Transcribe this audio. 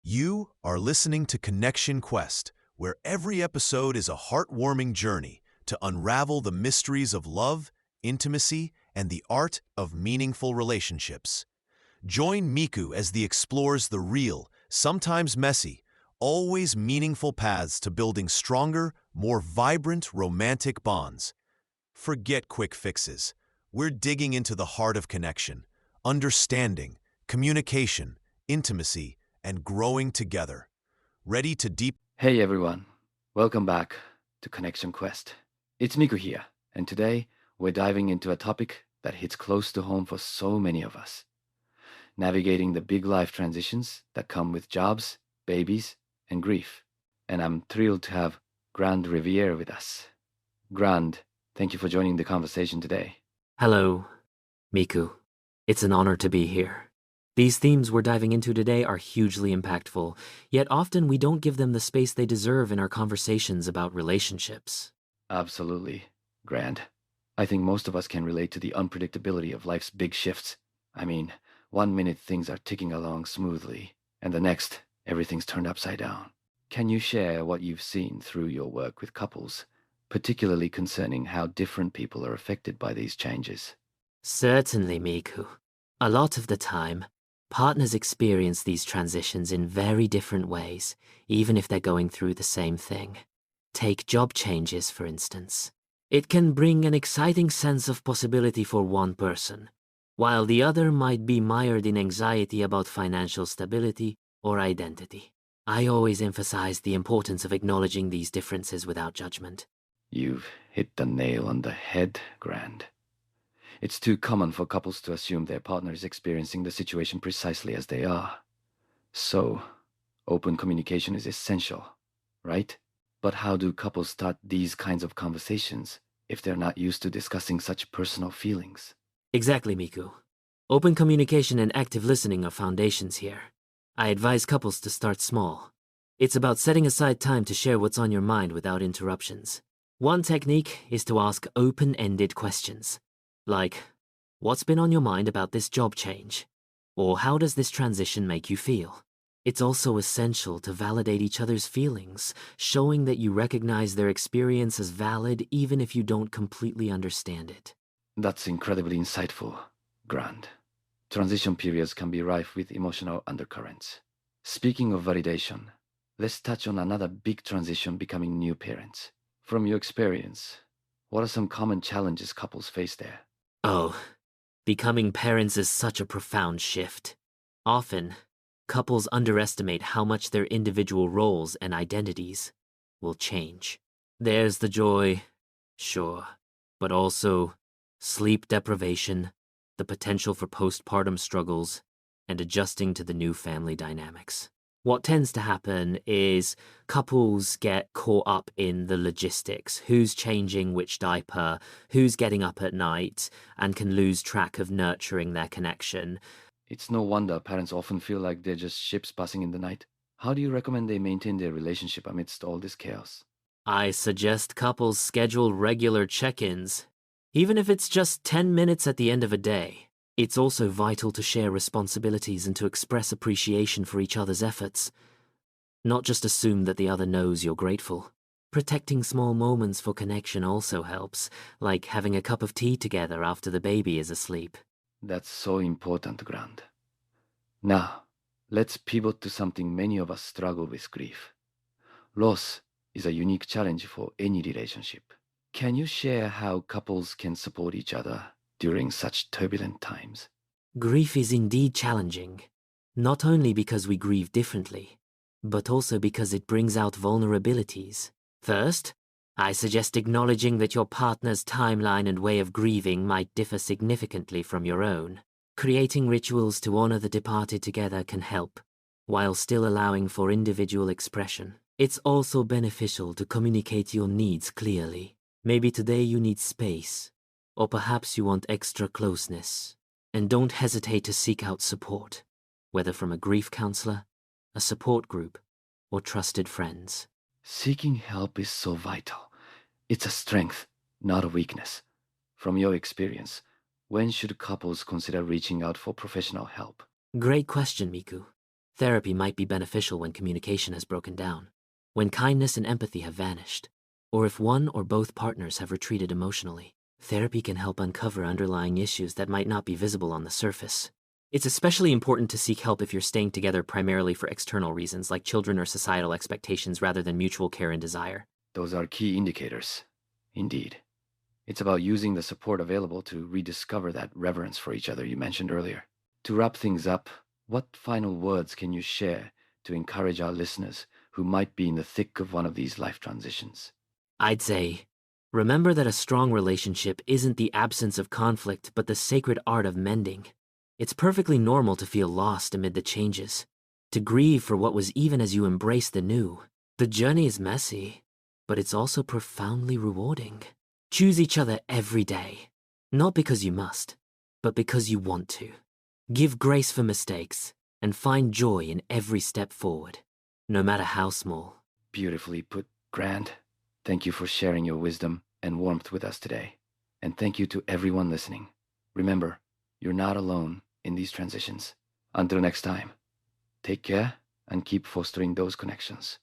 You are listening to Connection Quest, where every episode is a heartwarming journey to unravel the mysteries of love, intimacy, and the art of meaningful relationships. Join Miku as he explores the real, sometimes messy, always meaningful paths to building stronger, more vibrant romantic bonds. Forget quick fixes. We're digging into the heart of connection, understanding, communication, intimacy, and growing together. Ready to deep... Hey everyone, welcome back to Connection Quest. It's Miku here, and today we're diving into a topic that hits close to home for so many of us. Navigating the big life transitions that come with jobs, babies, and grief. And I'm thrilled to have Grand Riviere with us. Grand, thank you for joining the conversation today. Hello, Miku. It's an honor to be here. These themes we're diving into today are hugely impactful, yet often we don't give them the space they deserve in our conversations about relationships. Absolutely, Grand. I think most of us can relate to the unpredictability of life's big shifts. I mean, 1 minute things are ticking along smoothly, and the next, everything's turned upside down. Can you share what you've seen through your work with couples, particularly concerning how different people are affected by these changes? Certainly, Miku. A lot of the time, partners experience these transitions in very different ways, even if they're going through the same thing. Take job changes, for instance. It can bring an exciting sense of possibility for one person, while the other might be mired in anxiety about financial stability or identity. I always emphasize the importance of acknowledging these differences without judgment. You've hit the nail on the head, Grand. It's too common for couples to assume their partner is experiencing the situation precisely as they are. So, open communication is essential, right? But how do couples start these kinds of conversations if they're not used to discussing such personal feelings? Exactly, Miku. Open communication and active listening are foundations here. I advise couples to start small. It's about setting aside time to share what's on your mind without interruptions. One technique is to ask open-ended questions, like, what's been on your mind about this job change? Or how does this transition make you feel? It's also essential to validate each other's feelings, showing that you recognize their experience as valid even if you don't completely understand it. That's incredibly insightful, Grand. Transition periods can be rife with emotional undercurrents. Speaking of validation, let's touch on another big transition: becoming new parents. From your experience, what are some common challenges couples face there? Oh, becoming parents is such a profound shift. Often, couples underestimate how much their individual roles and identities will change. There's the joy, sure, but also sleep deprivation, the potential for postpartum struggles, and adjusting to the new family dynamics. What tends to happen is couples get caught up in the logistics, who's changing which diaper, who's getting up at night, and can lose track of nurturing their connection. It's no wonder parents often feel like they're just ships passing in the night. How do you recommend they maintain their relationship amidst all this chaos? I suggest couples schedule regular check-ins, even if it's just 10 minutes at the end of a day. It's also vital to share responsibilities and to express appreciation for each other's efforts. Not just assume that the other knows you're grateful. Protecting small moments for connection also helps, like having a cup of tea together after the baby is asleep. That's so important, Grand. Now, let's pivot to something many of us struggle with: grief. Loss is a unique challenge for any relationship. Can you share how couples can support each other during such turbulent times? Grief is indeed challenging, not only because we grieve differently, but also because it brings out vulnerabilities. First, I suggest acknowledging that your partner's timeline and way of grieving might differ significantly from your own. Creating rituals to honor the departed together can help, while still allowing for individual expression. It's also beneficial to communicate your needs clearly. Maybe today you need space, or perhaps you want extra closeness. And don't hesitate to seek out support, whether from a grief counselor, a support group, or trusted friends. Seeking help is so vital. It's a strength, not a weakness. From your experience, when should couples consider reaching out for professional help? Great question, Miku. Therapy might be beneficial when communication has broken down, when kindness and empathy have vanished, or if one or both partners have retreated emotionally. Therapy can help uncover underlying issues that might not be visible on the surface. It's especially important to seek help if you're staying together primarily for external reasons like children or societal expectations rather than mutual care and desire. Those are key indicators. Indeed. It's about using the support available to rediscover that reverence for each other you mentioned earlier. To wrap things up, what final words can you share to encourage our listeners who might be in the thick of one of these life transitions? I'd say, remember that a strong relationship isn't the absence of conflict, but the sacred art of mending. It's perfectly normal to feel lost amid the changes, to grieve for what was even as you embrace the new. The journey is messy, but it's also profoundly rewarding. Choose each other every day, not because you must, but because you want to. Give grace for mistakes, and find joy in every step forward, no matter how small. Beautifully put, Grant. Thank you for sharing your wisdom and warmth with us today. And thank you to everyone listening. Remember, you're not alone in these transitions. Until next time, take care and keep fostering those connections.